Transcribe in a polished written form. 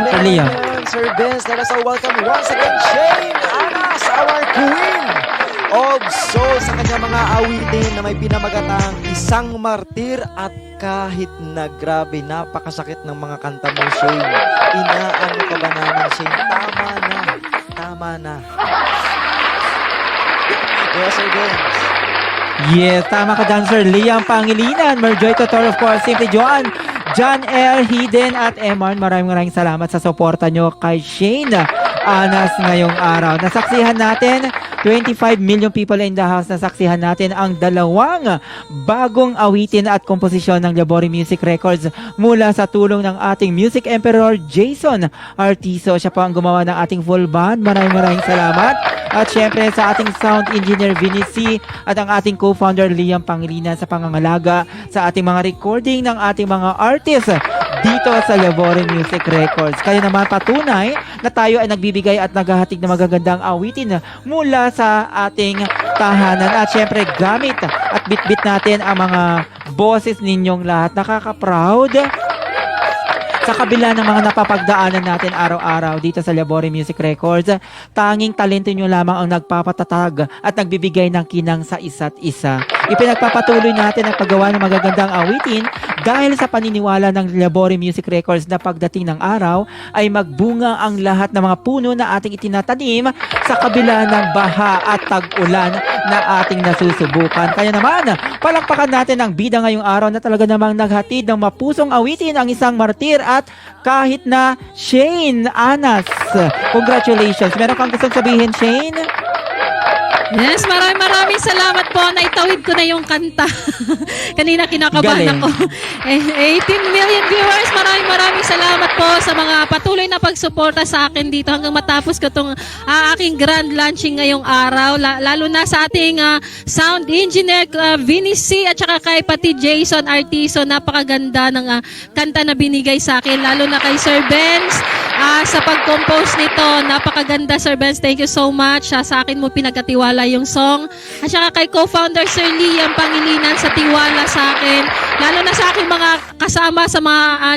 Sir naman Liam. yun, Sir Vince. Let us all welcome once again Shane Anas, our queen of soul sa kanyang mga awitin na may pinamagatang Isang Martir. At kahit na grabe, napakasakit ng mga kanta mo, Shane. Inaano ka ba namin, Shane? Tama na. Tama na. Yes, Sir Vince. Yes, tama ka dyan, Sir Liam Pangilinan, Merjoy Totor, of course, Simply Joan, John L. Hidden at Eman. Maraming salamat sa suporta nyo kay Shane Anas ngayong araw. Nasaksihan natin, 25 million people in the house. Nasaksihan natin ang dalawang bagong awitin at komposisyon ng Labori Music Records mula sa tulong ng ating Music Emperor Jason Artiso. Siya po ang gumawa ng ating full band. Maraming salamat. At syempre sa ating sound engineer Vinici at ang ating co-founder Liam Pangilinan sa pangangalaga sa ating mga recording ng ating mga artists dito sa Labori Music Records. Kaya naman patunay na tayo ay nagbibigay at naghahatid ng magagandang awitin mula sa ating tahanan. At syempre gamit at bitbit natin ang mga boses ninyong lahat. Nakaka-proud sa kabila ng mga napapagdaanan natin araw-araw dito sa Labori Music Records. Tanging talento nyo lamang ang nagpapatatag at nagbibigay ng kinang sa isa't isa. Ipinagpapatuloy natin ang paggawa ng magagandang awitin dahil sa paniniwala ng Labori Music Records na pagdating ng araw ay magbunga ang lahat ng mga puno na ating itinatanim sa kabila ng baha at tag-ulan na ating nasusubukan. Kaya naman, palakpakan natin ang bida ngayong araw na talaga namang naghatid ng mapusong awitin ang Isang Martir at kahit na Shane Anas. Congratulations. Meron kang gustong sabihin, Shane? Yes, maraming salamat po. Naitawid ko na yung kanta. Kanina kinakabahan Galing. ako. 18 million viewers. Maraming salamat po sa mga patuloy na pagsuporta sa akin dito hanggang matapos ko itong aking grand launching ngayong araw. Lalo na sa ating sound engineer Vinici at saka kay pati Jason Artiso. Napakaganda ng kanta na binigay sa akin. Lalo na kay Sir Benz sa pag-compose nito. Napakaganda, Sir Benz. Thank you so much. Sa akin mo pinagkatiwala yung song. At saka kay co-founder Sir Liam Pangilinan sa tiwala sa akin. Lalo na sa aking mga kasama sa mga